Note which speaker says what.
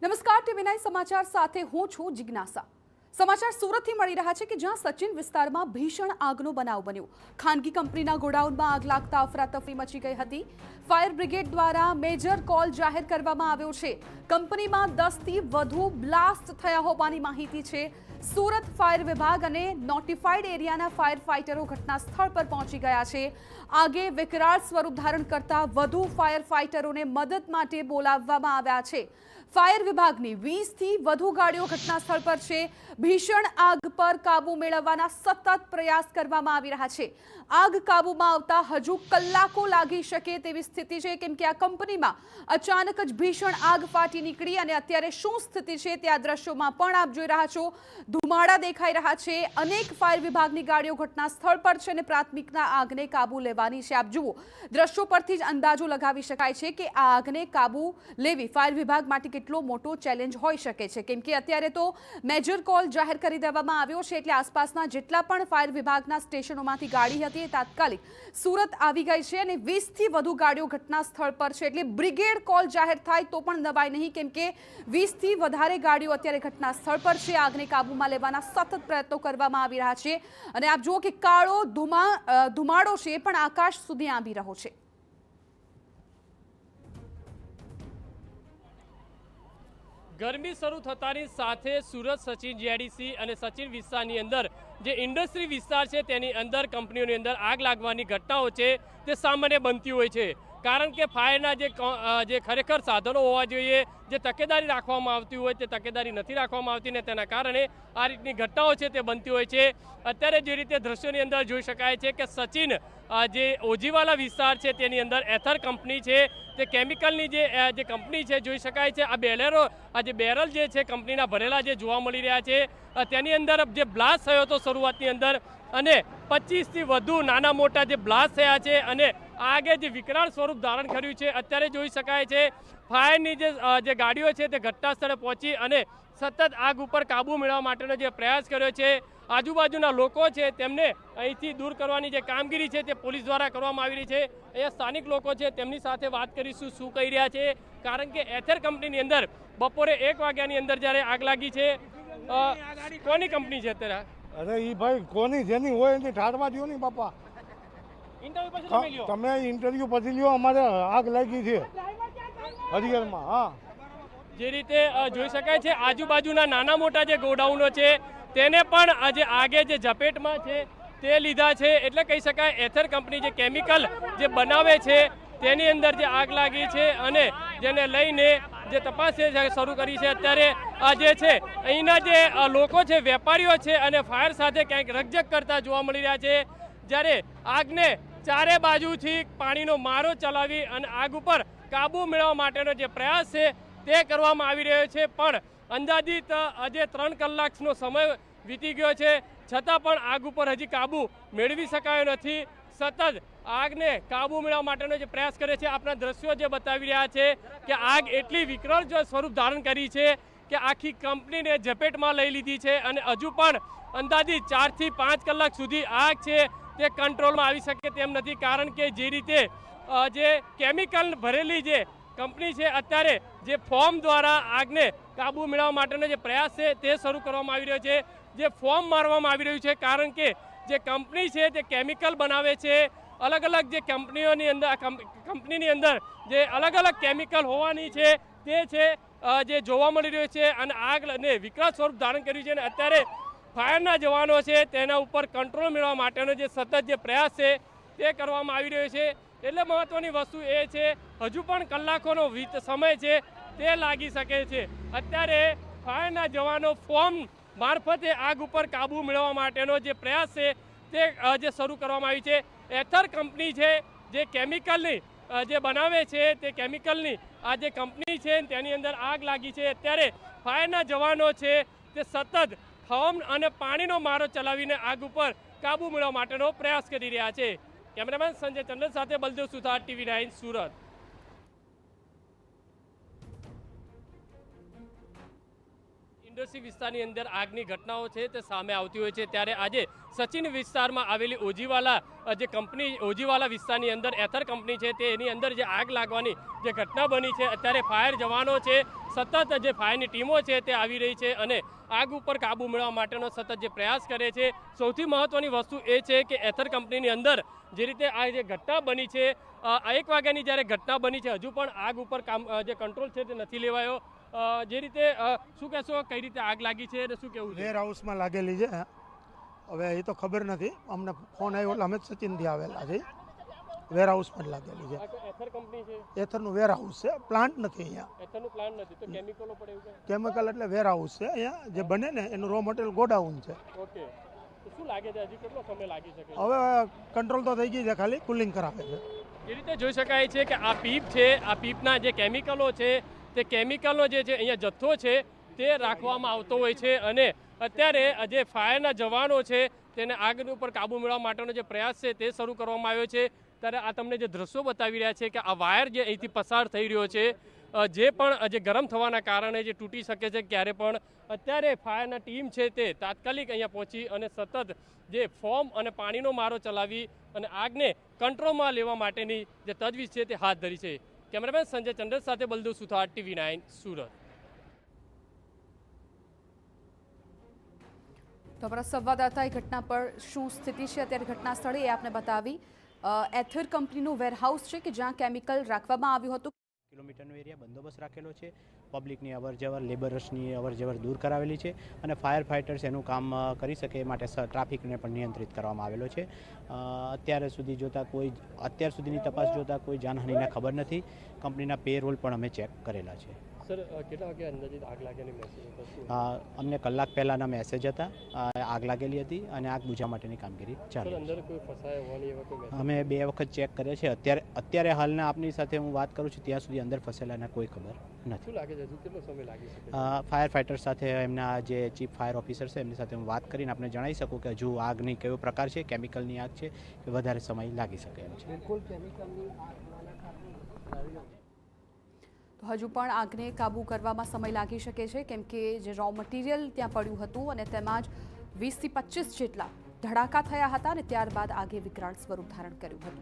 Speaker 1: નમસ્કાર ટીવી9 સમાચાર સાથે હું છું જિજ્ઞાસા। સમાચાર સુરતથી મળી રહ્યા છે કે જ્યાં સચિન વિસ્તારમાં ભીષણ આગનો બનાવ બન્યો। ખાનગી કંપનીના ગોડાઉનમાં આગ લાગતા અફરાતફરી મચી ગઈ હતી। ફાયર બ્રિગેડ દ્વારા મેજર કોલ જાહેર કરવામાં આવ્યો છે। કંપનીમાં 10 થી વધુ બ્લાસ્ટ થયા હોવાની માહિતી છે। સુરત ફાયર વિભાગ અને નોટિફાઈડ એરિયાના ફાયર ફાઇટરો ઘટના સ્થળ પર પહોંચી ગયા છે। આગે વિકરાળ સ્વરૂપ ધારણ કરતા વધુ ફાયર ફાઇટરોને મદદ માટે બોલાવવામાં આવ્યા છે। ફાયર વિભાગની 20 થી વધુ ગાડીઓ ઘટના સ્થળ પર છે। ભીષણ આગ પર કાબુ મેળવવાના સતત પ્રયાસ કરવામાં આવી રહ્યા છે। આગ કાબુમાં આવતા હજુ કલાકો લાગી શકે તેવી સ્થિતિ છે, કેમ કે આ કંપનીમાં અચાનક જ ભીષણ આગ ફાટી નીકળી અને અત્યારે શું સ્થિતિ છે તે આ દ્રશ્યોમાં પણ આપ જોઈ રહ્યા છો। ધુમાડા દેખાઈ રહ્યા છે। અનેક ફાયર વિભાગની ગાડીઓ ઘટના સ્થળ પર છે અને પ્રાથમિકના આગને કાબુ લેવાની છે। આપ જુઓ, દ્રશ્યો પરથી જ અંદાજો લગાવી શકાય છે કે આ આગને કાબુ લેવી ફાયર વિભાગ માટે કેટલો મોટો ચેલેન્જ હોઈ શકે છે, કેમ કે અત્યારે તો મેજર કોલ જાહેર કરી દેવામાં આવ્યો છે, એટલે આસપાસના જેટલા પણ ફાયર વિભાગના સ્ટેશનોમાંથી ગાડી હતી એ તાત્કાલિક સુરત આવી ગઈ છે અને 20 થી વધુ ગાડીઓ ઘટના સ્થળ પર છે। એટલે બ્રિગેડ કોલ જાહેર થાય તો પણ નવાય નહીં, કેમ કે 20 થી વધારે ગાડીઓ અત્યારે ઘટના સ્થળ પર છે। આગને કાબુમાં લેવાના સતત પ્રયત્નો કરવામાં આવી રહ્યા છે અને આપ જુઓ કે કાળો ધુમાડો છે એ પણ આકાશ સુધી આંબી રહ્યો છે।
Speaker 2: ગરમી શરૂ થતાની સાથે સુરત સચિન જીઆઈડીસી અને સચિન વિસ્તારની અંદર જે ઇન્ડસ્ટ્રી વિસ્તાર છે તેની અંદર કંપનીઓની અંદર આગ લાગવાની ઘટનાઓ છે તે સામાન્ય બનતી હોય છે, કારણ કે ફાયરના જે ખરેખર સાધનો હોવા જોઈએ, જે તકેદારી રાખવામાં આવતી હોય તે તકેદારી નથી રાખવામાં આવતી ને તેના કારણે આ રીતની ઘટનાઓ છે તે બનતી હોય છે। અત્યારે જે રીતે દ્રશ્યોની અંદર જોઈ શકાય છે કે સચિન જે ઓજીવાલા વિસ્તાર છે તેની અંદર એથર કંપની છે, તે કેમિકલની જે કંપની છે જોઈ શકાય છે। આ જે બેરલ જે છે કંપનીના ભરેલા જે જોવા મળી રહ્યા છે તેની અંદર જે બ્લાસ્ટ થયો હતો શરૂઆતની અંદર અને 25 થી વધુ નાના મોટા જે બ્લાસ્ટ થયા છે અને આગે જે વિકરાળ સ્વરૂપ ધારણ કર્યું છે। અત્યારે જોઈ શકાય છે ફાયરની જે ગાડીઓ છે તે ઘટના સ્થળે પહોંચી અને સતત આગ ઉપર કાબુ મેળવવા માટેનો જે પ્રયાસ કર્યો છે। આજુબાજુના લોકો છે તેમને અહીંથી દૂર કરવાની જે કામગીરી છે તે પોલીસ દ્વારા કરવામાં આવી રહી છે। અહીંયા સ્થાનિક લોકો છે તેમની સાથે વાત કરીશું શું કહી રહ્યા છે, કારણ કે એથર કંપનીની અંદર બપોરે 1 વાગ્યાની અંદર જ્યારે આગ લાગી છે। કોની કંપની છે અત્યારે?
Speaker 3: અરે ઈ ભાઈ કોની જેની હોય એની ઠારવા દો ને બાપા।
Speaker 2: ઇન્ટરવ્યુ પછી તમે લ્યો,
Speaker 3: તમે ઇન્ટરવ્યુ પછી લ્યો, અમારે આગ લાગી છે હરિહરમાં। હા,
Speaker 2: જે રીતે જોઈ શકાય છે આજુબાજુના નાના મોટા જે ગોડાઉનો છે તેને પણ આજે આગે જે ઝપેટમાં છે તે લીધા છે। એટલે કહી શકાય એથર કંપની જે કેમિકલ જે બનાવે છે તેની અંદર જે આગ લાગી છે અને જેને લઈને જે તપાસ શરૂ કરી છે। અત્યારે આ જે છે અહીંના જે લોકો છે, વેપારીઓ છે અને ફાયર સાથે ક્યાંક રકઝક કરતા જોવા મળી રહ્યા છે, જ્યારે આગને ચારે બાજુથી પાણીનો મારો ચલાવી અને આગ ઉપર કાબુ મેળવવા માટેનો જે પ્રયાસ છે તે કરવામાં આવી રહ્યો છે। પણ અંદાજિત આજે 3 કલાકનો સમય વીતી ગયો છે, છતાં પણ આગ ઉપર હજી કાબુ મેળવી શકાયો નથી। સતત આગને કાબુ મેળવવા માટેનો જે પ્રયાસ કરે છે। આપણા દ્રશ્યો જે બતાવી રહ્યા છે કે આગ એટલી વિકરાળ સ્વરૂપ ધારણ કરી છે કે આખી કંપનીને ઝપેટમાં લઈ લીધી છે અને હજુ પણ અંદાજિત 4 થી 5 કલાક સુધી આગ છે તે કંટ્રોલમાં આવી શકે તેમ નથી, કારણ કે જે રીતે જે કેમિકલ ભરેલી જે કંપની છે અત્યારે જે ફોર્મ દ્વારા આગને કાબુ મેળવવા માટેનો જે પ્રયાસ છે તે શરૂ કરવામાં આવી રહ્યો છે। જે ફોર્મ મારવામાં આવી રહ્યું છે, કારણ કે જે કંપની છે તે કેમિકલ બનાવે છે। અલગ અલગ જે કંપનીની અંદર જે અલગ અલગ કેમિકલ હોવાની છે તે છે જે જોવા મળી રહ્યું છે અને આગને વિકરાળ સ્વરૂપ ધારણ કર્યું છે અને અત્યારે ફાયરના જવાનો છે તેના ઉપર કંટ્રોલ મેળવવા માટેનો જે સતત જે પ્રયાસ છે તે કરવામાં આવી રહ્યો છે। એટલે મહત્વની વસ્તુ એ છે હજુ પણ કલાકોનો સમય છે તે લાગી શકે છે। અત્યારે ફાયરના જવાનો ફોર્મ મારફતે આગ ઉપર કાબુ મેળવવા માટેનો જે પ્રયાસ છે તે જે શરૂ કરવામાં આવી છે। એથર કંપની છે જે કેમિકલની જે બનાવે છે તે કેમિકલની આ જે કંપની છે તેની અંદર આગ લાગી છે। અત્યારે ફાયરના જવાનો છે તે સતત ફોર્મ અને પાણીનો મારો ચલાવીને આગ ઉપર કાબુ મેળવવા માટેનો પ્રયાસ કરી રહ્યા છે। કેમેરામેન સંજય ચંદન સાથે બલદેવ સુથાર, ટીવી9 સુરત। ઇન્ડસ્ટ્રી વિસ્તારની અંદર આગની ઘટનાઓ છે તે સામે આવતી હોય છે, ત્યારે આજે સચિન વિસ્તારમાં આવેલી ઓજીવાલા જે કંપની ઓજીવાલા વિસ્તારની અંદર એથર કંપની છે તેની અંદર જે આગ લાગવાની જે ઘટના બની છે, અત્યારે ફાયર જવાનો છે, સતત જે ફાયરની ટીમો છે તે આવી રહી છે અને આગ ઉપર કાબૂ મેળવવા માટેનો સતત જે પ્રયાસ કરે છે. સૌથી મહત્વની વસ્તુ એ છે કે એથર કંપનીની અંદર જે રીતે આ જે ઘટના બની છે, 1 વાગ્યાની જ્યારે ઘટના બની છે, હજુ પણ આગ ઉપર જે કંટ્રોલ છે તે નથી લેવાયો. જે રીતે શું કહેશો, કઈ રીતે આગ લાગી છે અને શું કહેવું છે?
Speaker 3: વેર હાઉસમાં લાગેલી છે. હવે એ તો ખબર નથી, અમને ફોન આવ્યો એટલે અમે સચિનથી આવેલા છે. વેર હાઉસમાં જ લાગેલી છે.
Speaker 2: એથર કંપની છે,
Speaker 3: એથરનું વેર હાઉસ છે, પ્લાન્ટ નથી અહીંયા.
Speaker 2: એથરનું પ્લાન્ટ નથી તો કેમિકલો પડે એવું કંઈ?
Speaker 3: કેમિકલ એટલે વેર હાઉસ છે, અહીંયા જે બને ને એનું રો મટીરિયલ ગોડાઉન છે.
Speaker 2: ઓકે, તો શું લાગે છે હજી કેટલો સમય લાગી શકે?
Speaker 3: હવે કંટ્રોલ તો થઈ ગઈ છે, ખાલી કુલિંગ કરાવે છે.
Speaker 2: એ રીતે જોઈ શકાય છે કે આ પીપ છે, આ પીપના જે કેમિકલો છે તે કેમિકલનો જે છે અહીંયા જથ્થો છે તે રાખવામાં આવતો હોય છે અને અત્યારે જે ફાયરના જવાનો છે તેને આગની ઉપર કાબૂ મેળવવા માટેનો જે પ્રયાસ છે તે શરૂ કરવામાં આવ્યો છે. ત્યારે આ તમને જે દ્રશ્યો બતાવી રહ્યા છે કે આ વાયર જે અહીંથી પસાર થઈ રહ્યો છે, જે પણ જે ગરમ થવાના કારણે જે તૂટી શકે છે ક્યારે પણ, અત્યારે ફાયરના ટીમ છે તે તાત્કાલિક અહીંયા પહોંચી અને સતત જે ફોર્મ અને પાણીનો મારો ચલાવી અને આગને કંટ્રોલમાં લેવા માટેની જે તજવીજ છે તે હાથ ધરી છે. કેમેરામેન સંજય ચંદ્ર સાથે બલદેવ સુથાર, TV9 સુરત.
Speaker 1: તો અમારા સંવાદદાતાએ ઘટના પર શું સ્થિતિ છે અત્યારે ઘટના સ્થળે એ આપને બતાવી. એથર કંપનીનું વેરહાઉસ છે કે જ્યાં કેમિકલ રાખવામાં આવ્યું હતું.
Speaker 4: કિલોમીટરનો એરિયા બંદોબસ્ત રાખેલો છે, પબ્લિકની અવરજવર, લેબરર્સની અવરજવર દૂર કરાવેલી છે અને ફાયર ફાઇટર્સ એનું કામ કરી શકે એ માટે ટ્રાફિકને પણ નિયંત્રિત કરવામાં આવેલો છે. અત્યાર સુધીની તપાસ જોતાં કોઈ જાનહાનિના ખબર નથી. કંપનીના પેરોલ પણ અમે ચેક કરેલા છે.
Speaker 2: સર, કેટલા વાગે અંદાજિત આગ લાગેલી મેસેજ હતો?
Speaker 4: અમને કલાક પહેલાંના મેસેજ હતા, આગ લાગેલી હતી અને આગ બુઝાવવા માટેની કામગીરી ચાલે છે.
Speaker 2: અંદર કોઈ ફસાયા હોવાની એવા કોઈ મેસેજ?
Speaker 4: અમે 2 વખત ચેક કરે છે. અત્યારે હાલના આપની સાથે હું વાત કરું છું ત્યાં સુધી અંદર ફસેલાના કોઈ ખબર નથી.
Speaker 2: શું લાગે છે હજુ કેટલો સમય લાગી શકે?
Speaker 4: ફાયર ફાઇટર સાથે એમના જે ચીફ ફાયર ઓફિસર છે એમની સાથે હું વાત કરીને આપણે જણાવી શકું કે હજુ આગની કયો પ્રકાર છે, કેમિકલની આગ છે કે વધારે સમય લાગી શકે એમ છે.
Speaker 1: તો હજુ પણ આગને કાબૂ કરવામાં સમય લાગી શકે છે, કેમ કે જે રો મટીરિયલ ત્યાં પડ્યું હતું અને તેમાં જ 20 થી 25 જેટલા ધડાકા થયા હતા અને ત્યારબાદ આગે વિકરાળ સ્વરૂપ ધારણ કર્યું હતું.